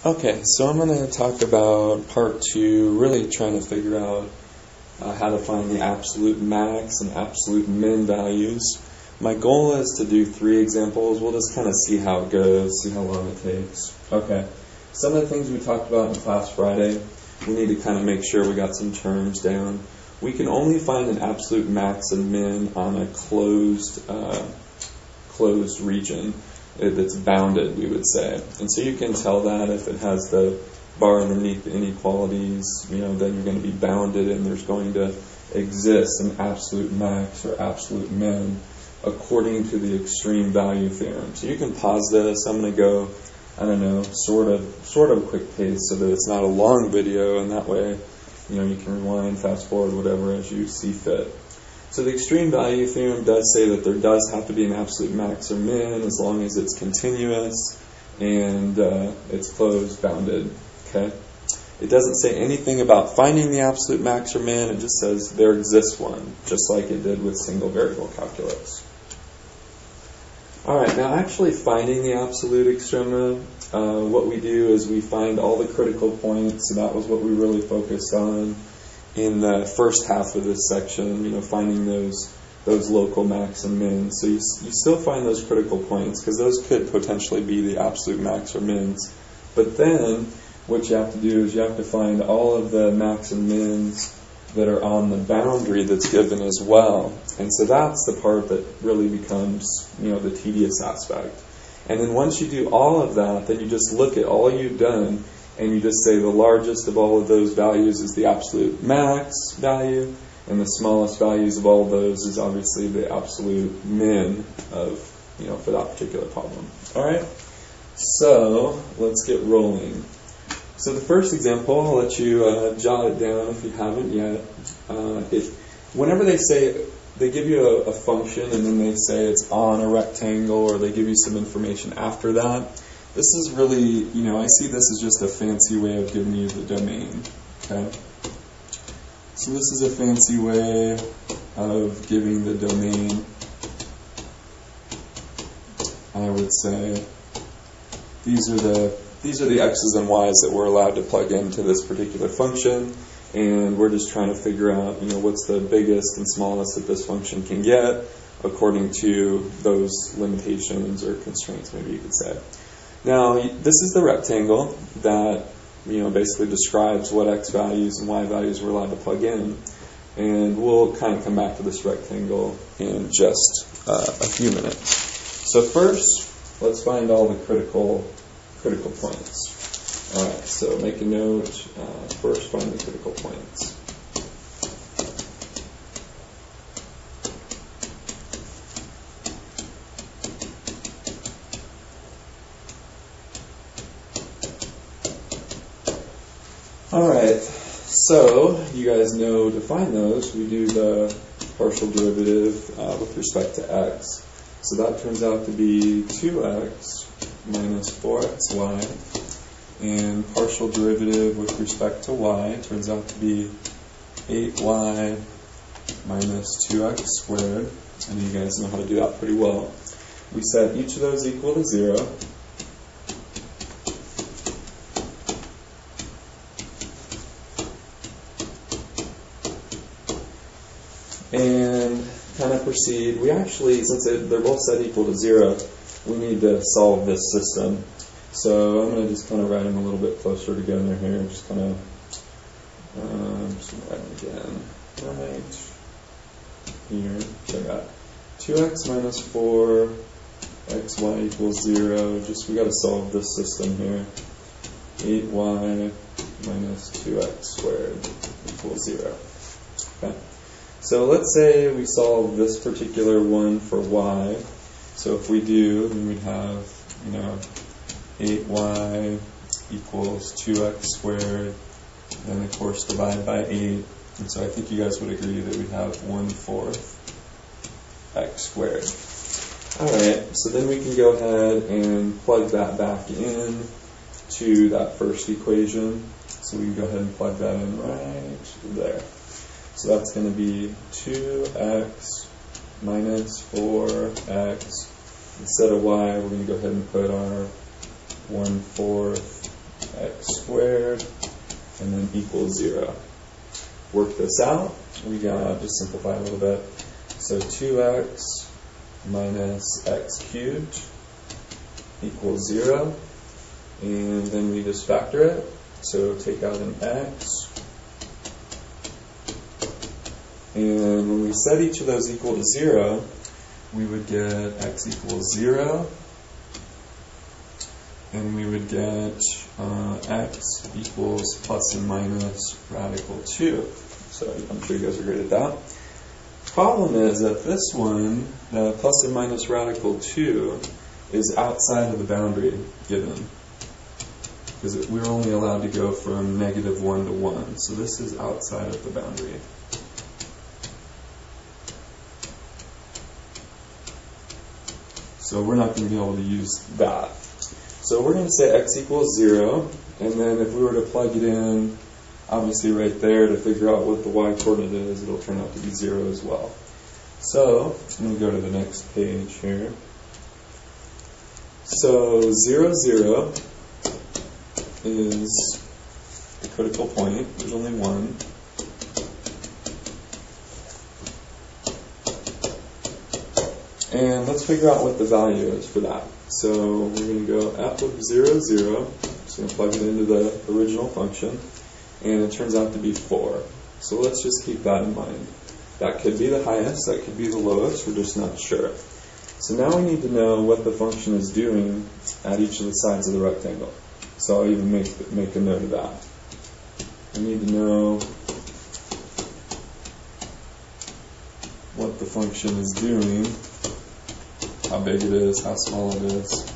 Okay, so I'm going to talk about part 2, really trying to figure out how to find the absolute max and absolute min values. My goal is to do 3 examples. We'll just kind of see how it goes, see how long it takes. Okay, some of the things we talked about in class Friday, we need to kind of make sure we got some terms down. We can only find an absolute max and min on a closed region that's bounded, we would say. And so you can tell that if it has the bar underneath the inequalities, then you're going to be bounded and there's going to exist an absolute max or absolute min according to the extreme value theorem. So you can pause this. I'm going to go, sort of quick pace so that it's not a long video, and that way, you can rewind, fast forward, whatever as you see fit. So the extreme value theorem does say that there does have to be an absolute max or min as long as it's continuous and it's closed, bounded. Okay. It doesn't say anything about finding the absolute max or min. It just says there exists one, just like it did with single variable calculus. All right. Now, actually finding the absolute extrema, what we do is we find all the critical points. So that was what we really focused on in the first half of this section, finding those local max and min. So you still find those critical points because those could potentially be the absolute max or mins. But then what you have to do is you have to find all of the max and mins that are on the boundary that's given as well. And so that's the part that really becomes, the tedious aspect. And then once you do all of that, then you just look at all you've done and you just say the largest of all of those values is the absolute max value, and the smallest values of all of those is obviously the absolute min of, for that particular problem. All right? So let's get rolling. So the first example, I'll let you jot it down if you haven't yet. Whenever they give you a function and then they say it's on a rectangle, or they give you some information after that, this is really, I see this as just a fancy way of giving you the domain, okay? So this is a fancy way of giving the domain, I would say. These are the x's and y's that we're allowed to plug into this particular function, and we're just trying to figure out, what's the biggest and smallest that this function can get according to those limitations or constraints, maybe you could say. Now, this is the rectangle that, basically describes what x values and y values we're allowed to plug in. And we'll kind of come back to this rectangle in just a few minutes. So first, let's find all the critical points. All right, so make a note. First, find the critical points. Alright, so you guys know to find those, we do the partial derivative with respect to x. So that turns out to be 2x minus 4xy, and partial derivative with respect to y turns out to be 8y minus 2x squared. And you guys know how to do that pretty well. We set each of those equal to 0. And kind of proceed. We actually, since they're both set equal to 0, we need to solve this system. So I'm going to just kind of write them a little bit closer together here. Just kind of, just write them again. Right here. So I got 2x minus 4, xy equals 0. We got to solve this system here. 8y minus 2x squared equals 0. Okay. So let's say we solve this particular one for y. So if we do, then we'd have, 8y equals 2x squared, then of course divide by 8. And so I think you guys would agree that we'd have 1/4 x squared. Alright, so then we can go ahead and plug that back in to that first equation. So we can go ahead and plug that in right there. So that's going to be 2x minus 4x. Instead of y, we're going to go ahead and put our 1/4 x squared, and then equals 0. Work this out. We got, just simplify a little bit. So 2x minus x cubed equals 0. And then we just factor it. So take out an x. And when we set each of those equal to 0, we would get x equals 0. And we would get x equals plus and minus radical 2. So I'm sure you guys are great at that. Problem is that this one, the plus and minus radical 2, is outside of the boundary given. Because we're only allowed to go from negative 1 to 1. So this is outside of the boundary. So we're not going to be able to use that. So we're going to say x equals 0, and then if we were to plug it in, obviously right there to figure out what the y coordinate is, it'll turn out to be 0 as well. So I'm going to go to the next page here. So 0, 0 is the critical point. There's only one. And let's figure out what the value is for that. So we're going to go f of 0, 0. Just going to plug it into the original function. And it turns out to be 4. So let's just keep that in mind. That could be the highest, that could be the lowest, we're just not sure. So now we need to know what the function is doing at each of the sides of the rectangle. So I'll even make a note of that. We need to know what the function is doing, how big it is, how small it is.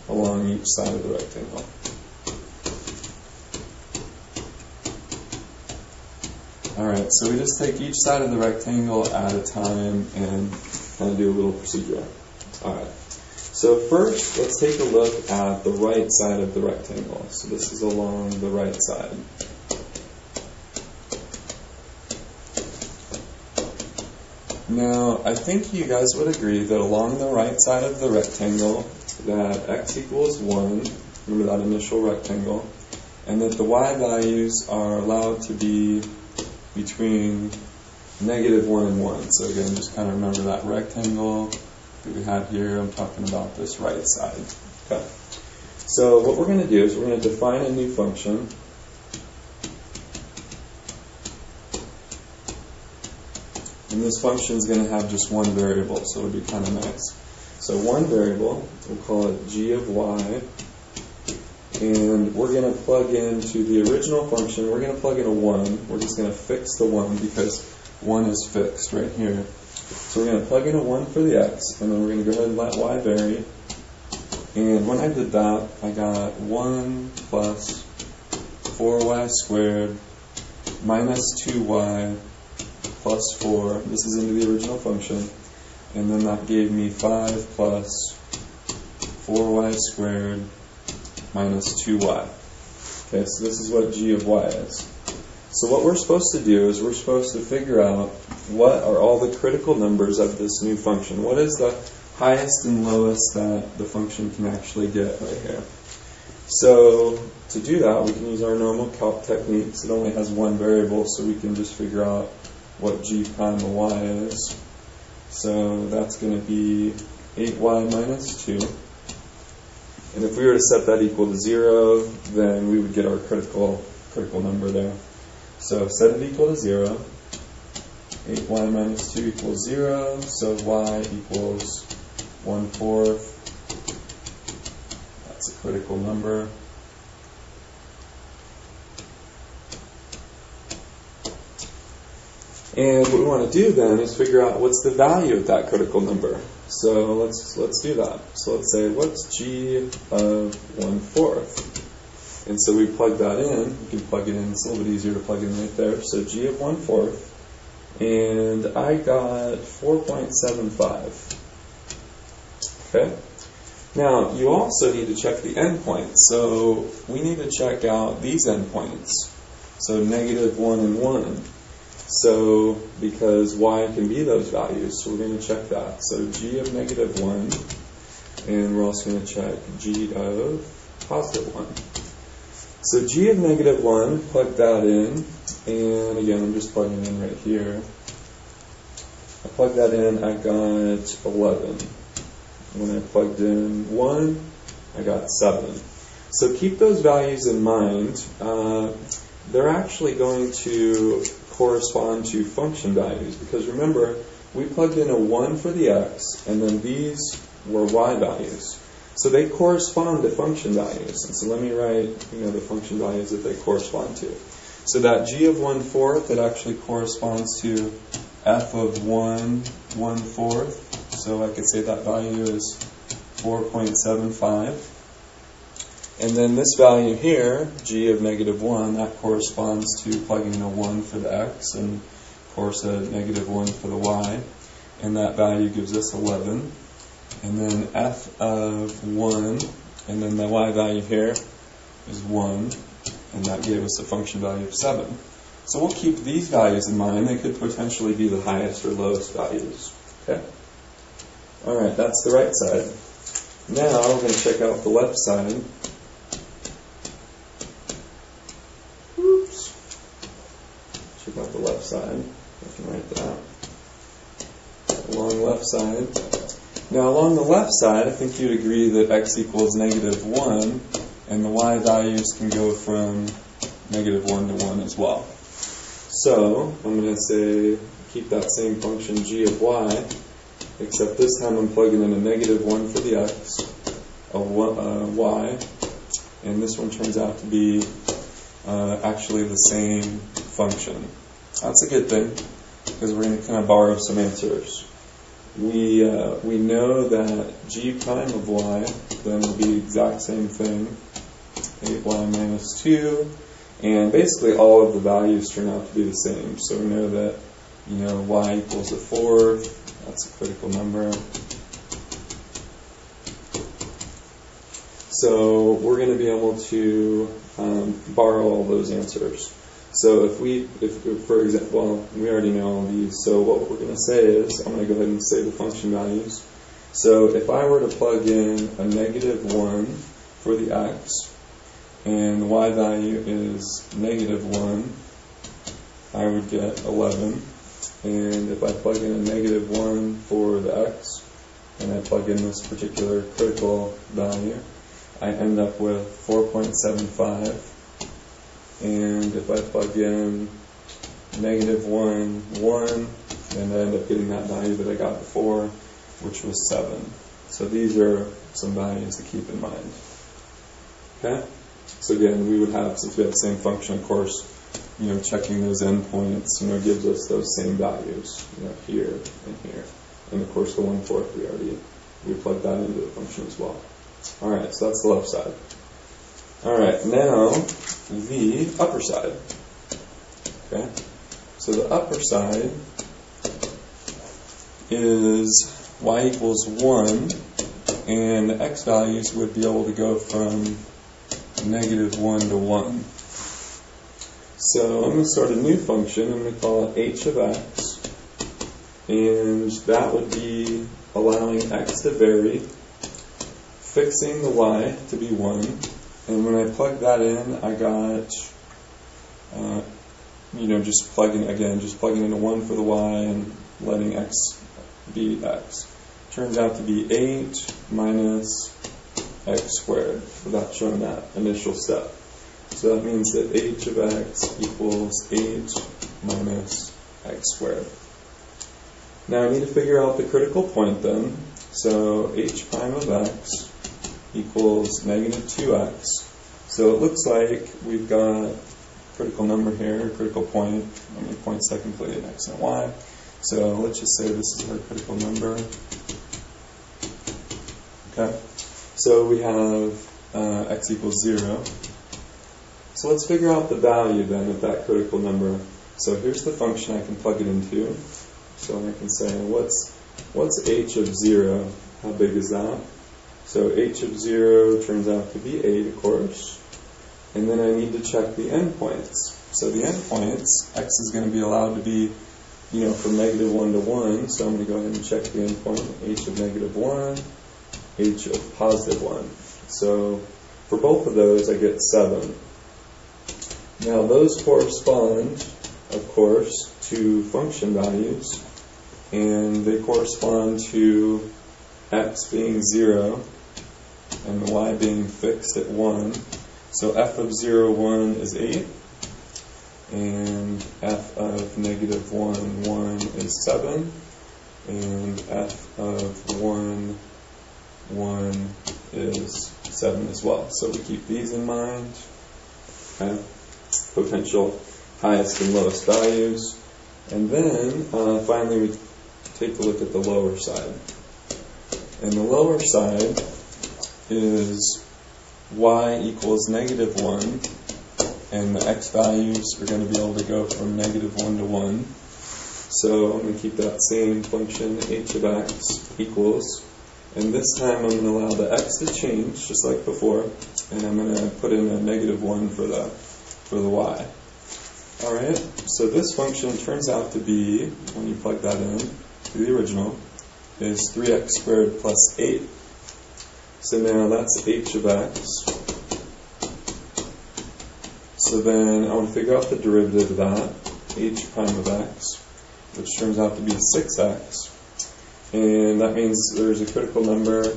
Along each side of the rectangle. Alright, so we just take each side of the rectangle at a time and kind of do a little procedure. Alright, so first let's take a look at the right side of the rectangle. So this is along the right side. Now, I think you guys would agree that along the right side of the rectangle, that x equals 1, remember that initial rectangle, and that the y values are allowed to be between negative 1 and 1. So again, just kind of remember that rectangle that we had here. I'm talking about this right side. Okay. So what we're going to do is we're going to define a new function. And this function is going to have just one variable, so it'll be kind of nice. So one variable, we'll call it g of y, and we're going to plug into the original function, we're going to plug in a 1. We're just going to fix the 1 because 1 is fixed right here. So we're going to plug in a 1 for the x, and then we're going to go ahead and let y vary. And when I did that, I got 1 plus 4y squared minus 2y plus 4. This is into the original function. And then that gave me 5 plus 4y squared minus 2y. Okay, so this is what g of y is. So what we're supposed to do is we're supposed to figure out what are all the critical numbers of this new function. What is the highest and lowest that the function can actually get right here? So to do that, we can use our normal calc techniques. It only has one variable, so we can just figure out what g prime of y is. So that's going to be 8y minus 2. And if we were to set that equal to 0, then we would get our critical number there. So set it equal to 0. 8y minus 2 equals 0. So y equals 1/4. That's a critical number. And what we want to do then is figure out what's the value of that critical number. So let's do that. So let's say, what's g of 1/4? And so we plug that in. We can plug it in. It's a little bit easier to plug it in right there. So g of 1/4. And I got 4.75. Okay. Now, you also need to check the endpoints. So we need to check out these endpoints. So negative 1 and 1. So, because y can be those values, so we're going to check that. So g of negative 1, and we're also going to check g of positive 1. So g of negative 1, plug that in, and again, I'm just plugging in right here. I plugged that in, I got 11. When I plugged in 1, I got 7. So keep those values in mind. They're actually going to correspond to function values, because remember, we plugged in a 1 for the x, and then these were y values. So they correspond to function values. And so let me write, the function values that they correspond to. So that g of 1/4, that actually corresponds to f of 1/4. So I could say that value is 4.75. And then this value here, g of negative 1, that corresponds to plugging in a 1 for the x and, of course, a negative 1 for the y. And that value gives us 11. And then f of 1, and then the y value here is 1. And that gave us a function value of 7. So we'll keep these values in mind. They could potentially be the highest or lowest values. Okay? All right, that's the right side. Now we're going to check out the left side. Oops. Check out the left side. I can write that. Along the left side. Now along the left side, I think you'd agree that x equals negative 1, and the y values can go from negative 1 to 1 as well. So I'm going to say keep that same function g of y, except this time I'm plugging in a negative 1 for the x, a y, and this one turns out to be actually the same function. That's a good thing, because we're going to kind of borrow some answers. We know that g prime of y then will be the exact same thing, 8y minus 2, and basically all of the values turn out to be the same. So we know that y equals a fourth, that's a critical number. So we're going to be able to borrow all those answers. So if for example, well, we already know all these, so what we're going to say is, I'm going to go ahead and say the function values. So if I were to plug in a negative 1 for the x, and the y value is negative 1, I would get 11. And if I plug in a negative 1 for the x, and I plug in this particular critical value, I end up with 4.75. And if I plug in negative 1, 1, and I end up getting that value that I got before, which was 7. So these are some values to keep in mind. Okay? So again, we would have, since we have the same function, of course, checking those endpoints, gives us those same values, here and here. And of course, the 1/4, we plugged that into the function as well. All right, so that's the left side. All right, now the upper side. Okay, so the upper side is y equals 1, and the x values would be able to go from negative 1 to 1. So I'm going to start a new function. I'm going to call it h of x, and that would be allowing x to vary, fixing the y to be 1, and when I plug that in, I got, just plugging in a 1 for the y and letting x be x. Turns out to be 8 minus x squared, without showing that initial step. So that means that h of x equals 8 minus x squared. Now I need to figure out the critical point then. So h prime of x equals negative 2x. So it looks like we've got a critical number here, a critical point. Let me point secondly at x and y. So let's just say this is our critical number. Okay. So we have x equals 0. So let's figure out the value then of that critical number. So here's the function I can plug it into. So I can say, what's h of 0? How big is that? So h of 0 turns out to be 8, of course. And then I need to check the endpoints. So the endpoints, x is going to be allowed to be, from -1 to 1. So I'm going to go ahead and check the endpoint, h of -1, h of +1. So for both of those, I get 7. Now those correspond, of course, to function values, and they correspond to x being 0 and the y being fixed at 1. So f of 0, 1 is 8, and f of -1, 1 is 7, and f of 1, 1 is 7 as well. So we keep these in mind, okay? Potential highest and lowest values. And then finally we take a look at the lower side. And the lower side is y equals -1, and the x values are going to be able to go from -1 to 1. So I'm going to keep that same function, h of x equals, and this time I'm going to allow the x to change, just like before, and I'm going to put in a -1 for the y. Alright, so this function turns out to be, when you plug that in to the original, is 3x squared plus 8. So now that's h of x. So then I want to figure out the derivative of that, h prime of x, which turns out to be 6x. And that means there's a critical number,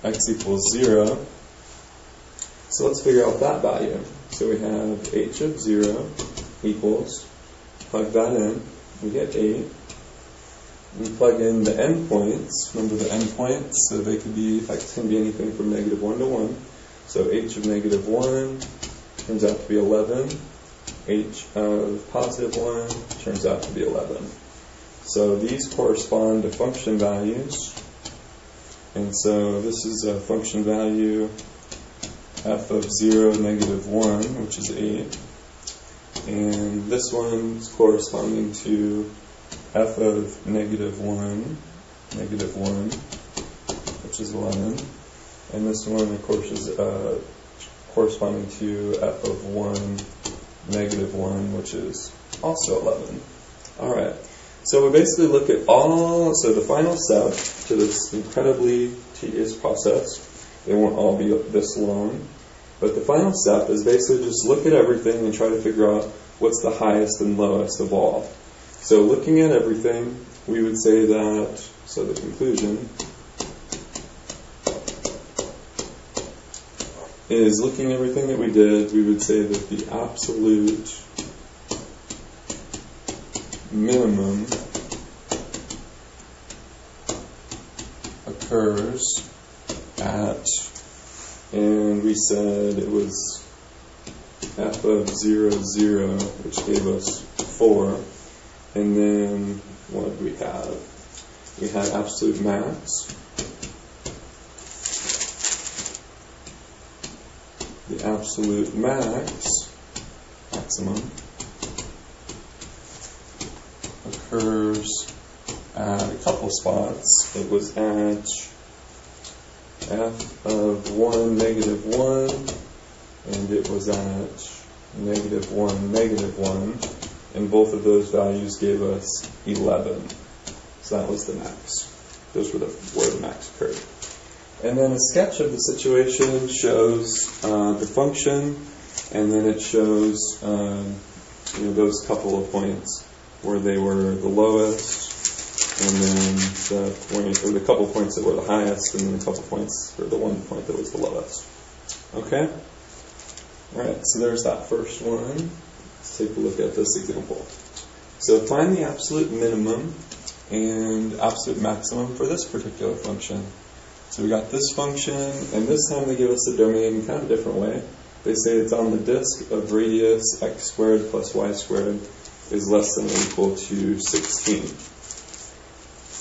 x equals 0. So let's figure out that value. So we have h of 0 equals, plug that in, we get 8. We plug in the endpoints. Remember the endpoints, so they could be, x can be anything from -1 to 1. So h of -1 turns out to be 11. H of +1 turns out to be 11. So these correspond to function values. And so this is a function value f of 0, -1, which is 8. And this one is corresponding to f of -1, which is 11. And this one, of course, is corresponding to f of 1, -1, which is also 11. Alright, so we basically look at so the final step to this incredibly tedious process. They won't all be this long. But the final step is basically just look at everything and try to figure out what's the highest and lowest of all. So looking at everything, we would say that, so the conclusion is looking at everything that we did, we would say that the absolute minimum occurs at, and we said it was f of 0, 0, which gave us 4, and then what did we have? We had absolute max. The absolute maximum, occurs at a couple spots. It was at f of 1, -1, and it was at -1, -1, and both of those values gave us 11. So that was the max. Those were where the max occurred. And then a sketch of the situation shows the function, and then it shows those couple of points where they were the lowest, and then the couple points that were the highest, and then a couple points, or the one point that was the lowest. Okay? Alright, so there's that first one. Let's take a look at this example. So find the absolute minimum and absolute maximum for this particular function. So we got this function, and this time they give us the domain in kind of a different way. They say it's on the disk of radius x squared plus y squared is less than or equal to 16.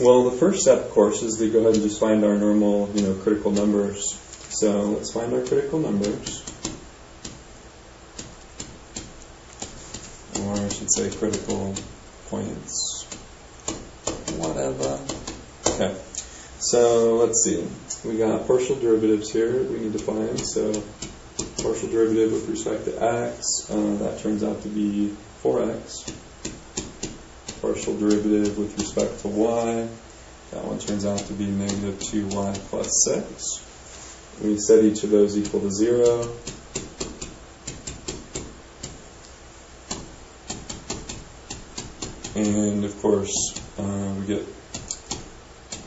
Well, the first step, of course, is to go ahead and just find our normal, critical numbers. So let's find our critical numbers. Or I should say critical points. Whatever. Okay. So let's see. We got partial derivatives here we need to find. So partial derivative with respect to x, that turns out to be 4x. Partial derivative with respect to y, that one turns out to be negative 2y plus 6. We set each of those equal to 0. And of course, we get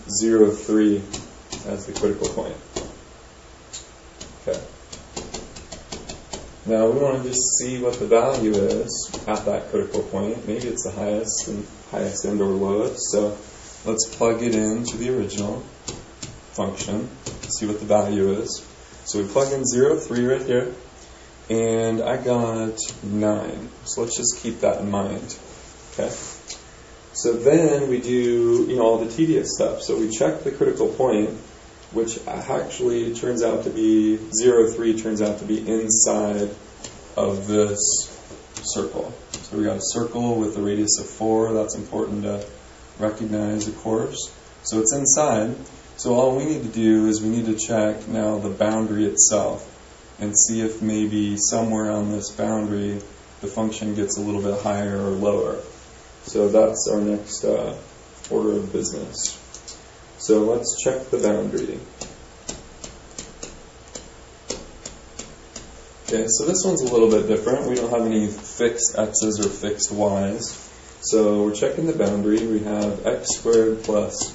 0, 3 as the critical point. Okay. Now we want to just see what the value is at that critical point. Maybe it's the highest end or lowest. So let's plug it into the original function, see what the value is. So we plug in 0, 3 right here, and I got 9. So let's just keep that in mind. Okay. So then we do, all the tedious stuff. So we check the critical point, which actually turns out to be 0, 3 turns out to be inside of this circle. So we got a circle with a radius of 4. That's important to recognize, of course. So it's inside. So all we need to do is we need to check now the boundary itself and see if maybe somewhere on this boundary the function gets a little bit higher or lower. So that's our next order of business. So let's check the boundary. Okay, so this one's a little bit different. We don't have any fixed x's or fixed y's. So we're checking the boundary. We have x squared plus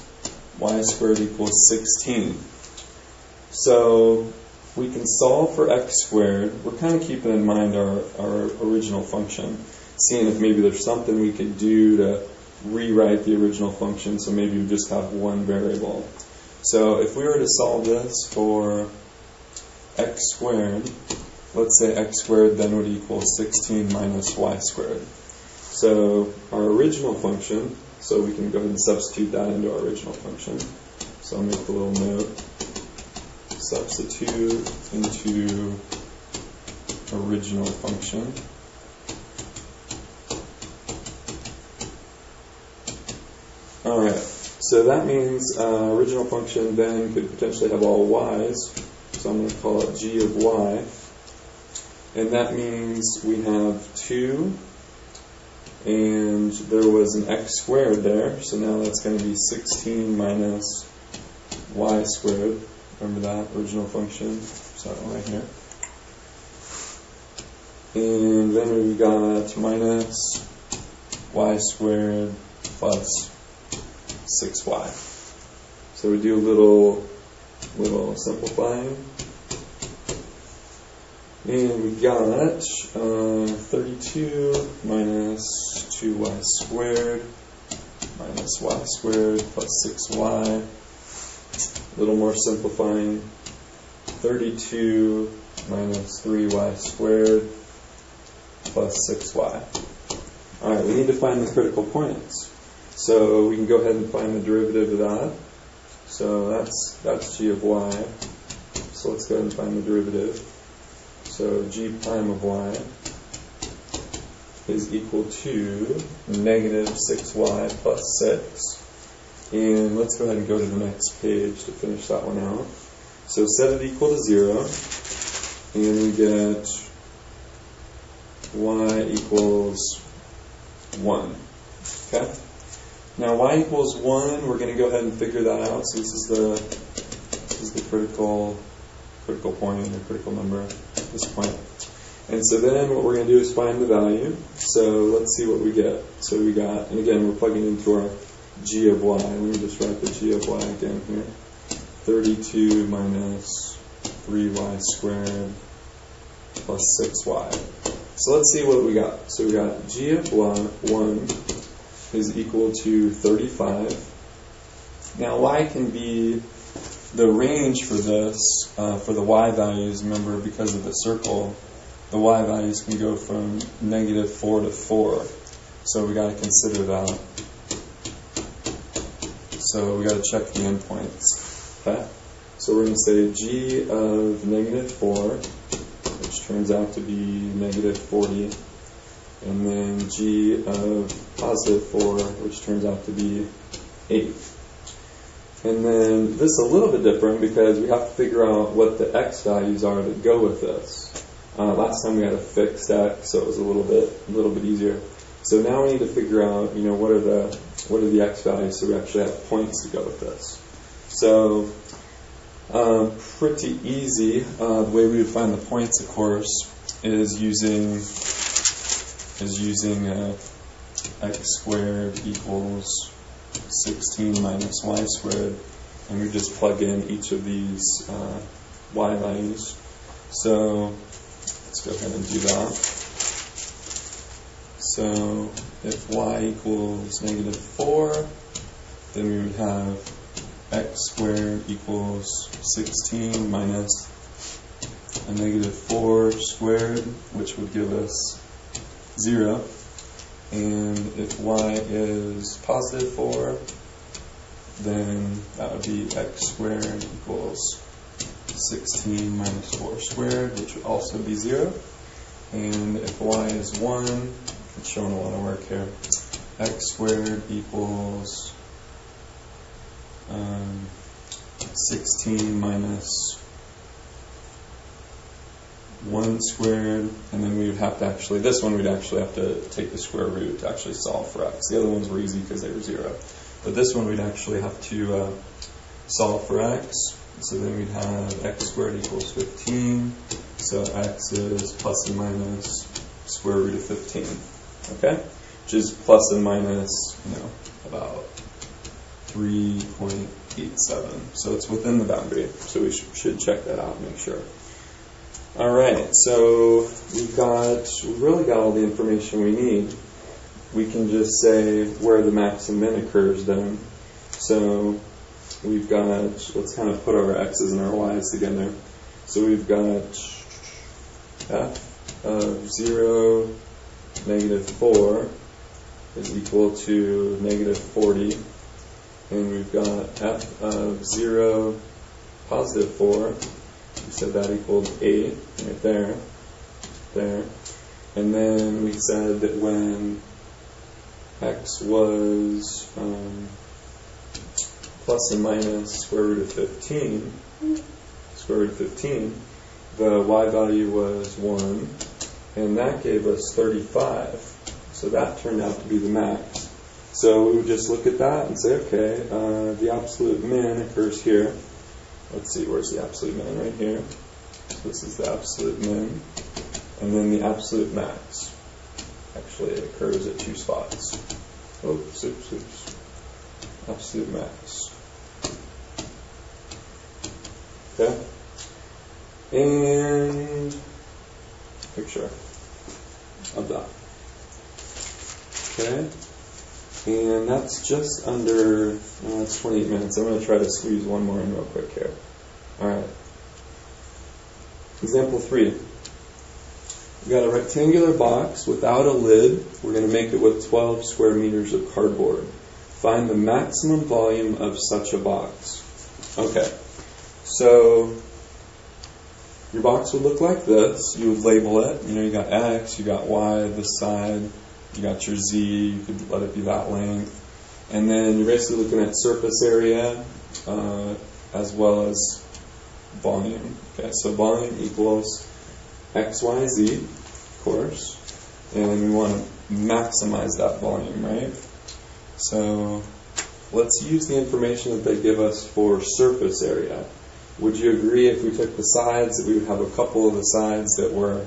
y squared equals 16. So we can solve for x squared. We're kind of keeping in mind our original function, seeing if maybe there's something we could do to rewrite the original function, so maybe we just have one variable. So if we were to solve this for x squared, let's say x squared then would equal 16 minus y squared. So our original function, so we can go ahead and substitute that into our original function. So I'll make a little note. Substitute into original function. Alright, so that means original function then could potentially have all y's. So I'm going to call it g of y. And that means we have 2, and there was an x squared there, so now that's going to be 16 minus y squared. Remember that original function? So that one right here. And then we got minus y squared plus 6y. So we do a little simplifying. And we got 32 minus 2y squared minus y squared plus 6y. A little more simplifying. 32 minus 3y squared plus 6y. Alright, we need to find the critical points. So we can go ahead and find the derivative of that. So that's g of y. So let's go ahead and find the derivative. So g prime of y is equal to negative 6y plus 6. And let's go ahead and go to the next page to finish that one out. So set it equal to 0, and we get y equals 1. Okay? Now y equals 1, we're going to go ahead and figure that out. So this is the critical point or critical number at this point. And so then what we're going to do is find the value. So let's see what we get. So we got, and again we're plugging into our g of y. Let me just write the g of y again here. 32 minus 3y squared plus 6y. So let's see what we got. So we got g of y1 is equal to 35. Now y can be the range for this, for the y values, remember because of the circle, the y values can go from negative 4 to 4. So we got to consider that. So we got to check the endpoints. Okay? So we're going to say g of negative 4, which turns out to be negative 40, and then g of positive 4, which turns out to be 8. And then this is a little bit different because we have to figure out what the x values are that go with this. Last time we had a fixed x, so it was a little bit easier. So now we need to figure out, what are the x values, so we actually have points to go with this. So pretty easy. The way we would find the points, of course, is using x squared equals 16 minus y squared, and we just plug in each of these y values. So let's go ahead and do that. So if y equals negative 4, then we would have x squared equals 16 minus a negative 4 squared, which would give us 0. And if y is positive 4, then that would be x squared equals 16 minus 4 squared, which would also be 0. And if y is 1, it's showing a lot of work here, x squared equals 16 minus 1 squared, and then we would have to actually, this one we'd actually have to take the square root to actually solve for x. The other ones were easy because they were 0. But this one we'd actually have to solve for x. So then we'd have x squared equals 15. So x is plus and minus square root of 15. Okay? Which is plus and minus, about 3.87. So it's within the boundary. So we should check that out and make sure. Alright, so we've really got all the information we need. We can just say where the max and min occurs then. So we've got, let's kind of put our x's and our y's together. So we've got f of 0, negative 4 is equal to negative 40. And we've got f of 0, positive 4. We said that equaled 8 right there. And then we said that when x was plus and minus square root of 15, the y value was 1, and that gave us 35. So that turned out to be the max. So we would just look at that and say, okay, the absolute min occurs here. Let's see, where's the absolute min? Right here. So this is the absolute min. And then the absolute max. Actually, it occurs at 2 spots. Oops. Absolute max. Okay? And picture of that. Okay? And that's just under, it's 28 minutes. I'm going to try to squeeze one more in real quick here. Alright. Example 3. We've got a rectangular box without a lid. We're going to make it with 12 square meters of cardboard. Find the maximum volume of such a box. Okay. So your box would look like this. You would label it. You got X, you got Y, this side. You got your Z, you could let it be that length. And then you're basically looking at surface area as well as volume. Okay, so volume equals X, Y, Z, of course. And we want to maximize that volume, right? So let's use the information that they give us for surface area. Would you agree if we took the sides that we would have a couple of the sides that were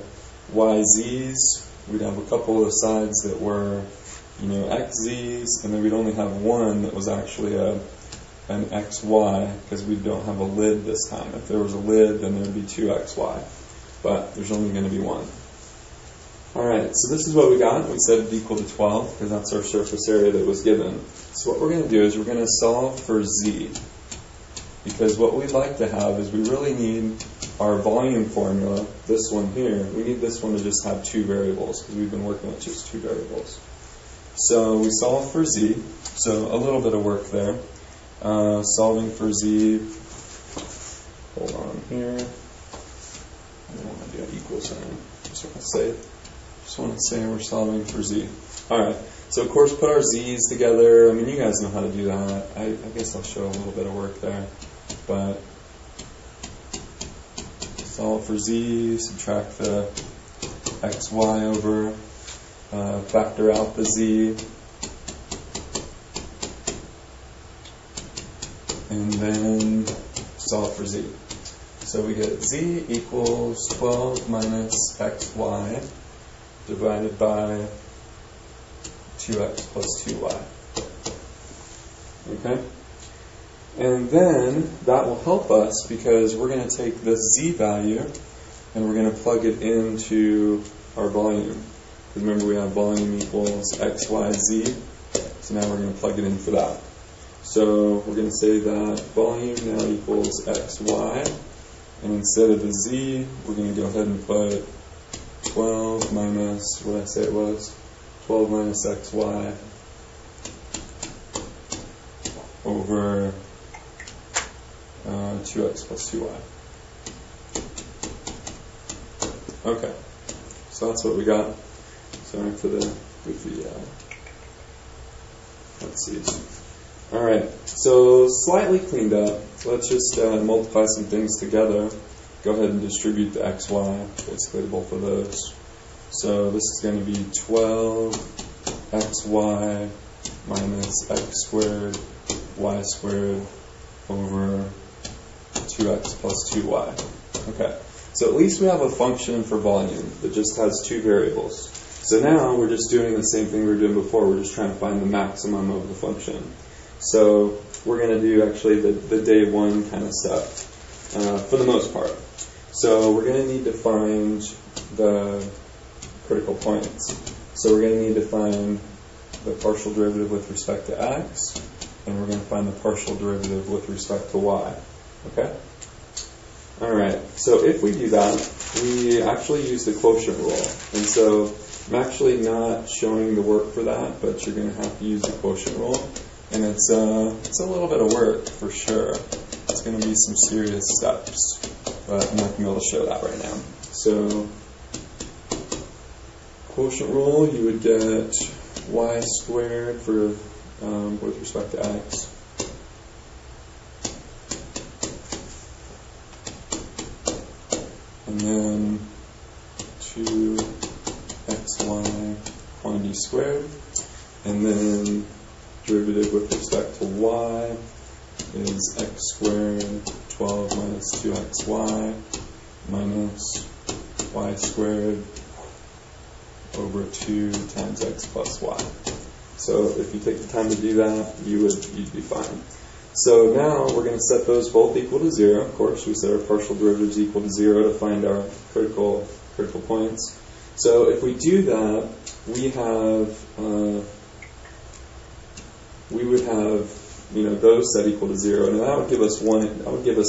YZs? We'd have a couple of the sides that were, XZs, and then we'd only have one that was actually an XY, because we don't have a lid this time. If there was a lid, then there would be 2 XY, but there's only going to be one. Alright, so this is what we got. We said it equal to 12, because that's our surface area that was given. So what we're going to do is we're going to solve for Z, because what we'd like to have is we really need our volume formula, this one here, we need this one to just have 2 variables, because we've been working with just 2 variables. So we solve for Z, so a little bit of work there. Solving for Z, hold on here, I don't want to do an equal sign, just want to say we're solving for Z. Alright, so of course put our Z's together. I mean, you guys know how to do that. I guess I'll show a little bit of work there, but solve for z, subtract the xy over, factor out the z, and then solve for z. So we get z equals 12 minus xy divided by 2x plus 2y. Okay? And then that will help us because we're going to take this z value and we're going to plug it into our volume. Because remember we have volume equals x, y, z. So now we're going to plug it in for that. So we're going to say that volume now equals x, y. And instead of the z, we're going to go ahead and put 12 minus, what did I say it was? 12 minus xy over 2x plus 2y. Okay, so that's what we got. Sorry for the goofy let's see. Alright, so slightly cleaned up. Let's just multiply some things together. Go ahead and distribute the xy, basically to both of those. So this is going to be 12 xy minus x squared y squared over 2x plus 2y. Okay, so at least we have a function for volume that just has two variables. So now we're just doing the same thing we were doing before. We're just trying to find the maximum of the function. So we're going to do actually the day one kind of stuff for the most part. So we're going to need to find the critical points. So we're going to need to find the partial derivative with respect to x, and we're going to find the partial derivative with respect to y. Okay? Alright, so if we do that, we actually use the quotient rule. And so I'm actually not showing the work for that, but you're going to have to use the quotient rule. And it's a little bit of work for sure. It's going to be some serious steps, but I'm not going to be able to show that right now. So quotient rule, you would get y squared for with respect to x. And then 2xy quantity squared. And then derivative with respect to y is x squared 12 minus 2xy minus y squared over 2 times x plus y. So if you take the time to do that, you'd be fine. So now we're going to set those both equal to 0. Of course, we set our partial derivatives equal to 0 to find our critical points. So if we do that, we would have those set equal to 0, and that would give us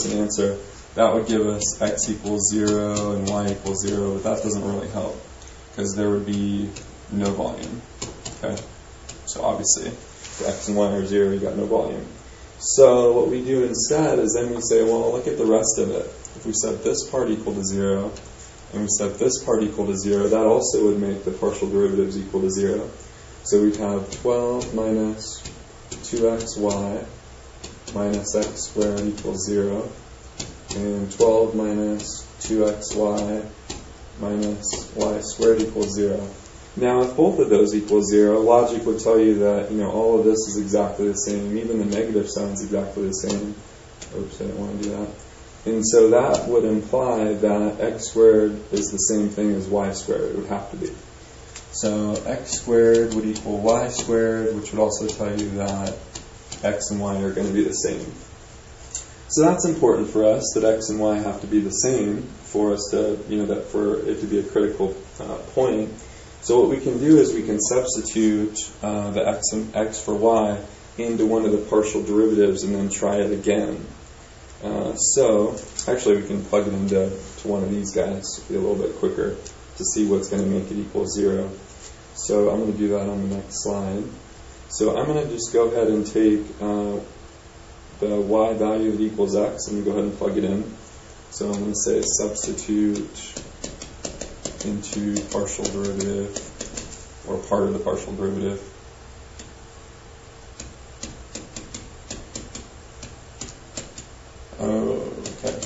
an answer. That would give us x equals 0 and y equals 0, but that doesn't really help because there would be no volume. Okay, so obviously if x and y are 0, you got no volume. So what we do instead is then we say, well, look at the rest of it. If we set this part equal to 0 and we set this part equal to 0, that also would make the partial derivatives equal to 0. So we'd have 12 minus 2xy minus x squared equals 0, and 12 minus 2xy minus y squared equals 0. Now, if both of those equal 0, logic would tell you that all of this is exactly the same. Even the negative sign is exactly the same. Oops, I didn't want to do that. And so that would imply that x squared is the same thing as y squared. It would have to be. So x squared would equal y squared, which would also tell you that x and y are going to be the same. So that's important for us, that x and y have to be the same for us to, that for it to be a critical point. So what we can do is we can substitute the x for y into one of the partial derivatives and then try it again. So actually we can plug it into one of these guys. It'll be a little bit quicker to see what's going to make it equal 0. So I'm going to do that on the next slide. So I'm going to just go ahead and take the y value that equals x and go ahead and plug it in. So I'm going to say substitute into partial derivative, or part of the partial derivative. Okay.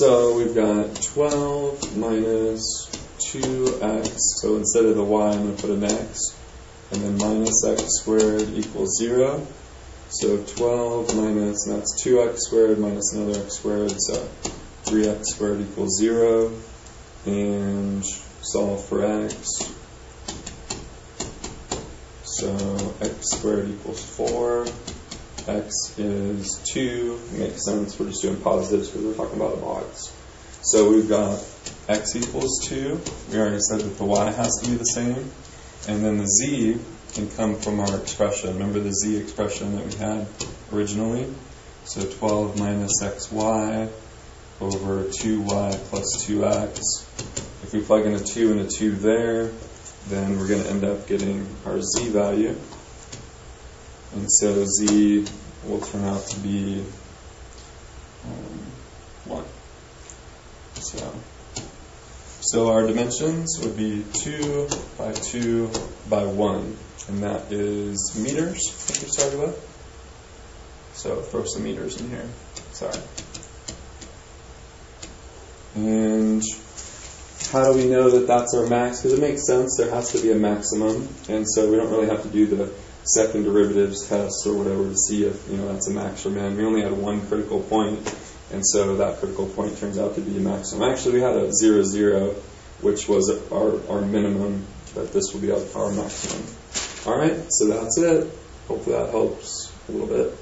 So we've got 12 minus 2x, so instead of the y I'm going to put an x, and then minus x squared equals 0. So 12 minus, and that's 2x squared minus another x squared, so 3x squared equals 0. And solve for x. So x squared equals 4. X is 2. Makes sense, we're just doing positives because we're talking about mods. So we've got x equals 2. We already said that the y has to be the same. And then the z can come from our expression. Remember the z expression that we had originally? So 12 minus xy over 2y plus 2x. If we plug in a 2 and a 2 there, then we're going to end up getting our z value. And so z will turn out to be 1. So our dimensions would be 2 by 2 by 1. And that is meters, I think we started with. So throw some meters in here. Sorry. And how do we know that that's our max? Because it makes sense, there has to be a maximum. And so we don't really have to do the second derivatives test or whatever to see if that's a max or min. We only had one critical point, and so that critical point turns out to be a maximum. Actually, we had a 0, 0, which was our minimum, but this will be our maximum. Alright, so that's it. Hopefully that helps a little bit.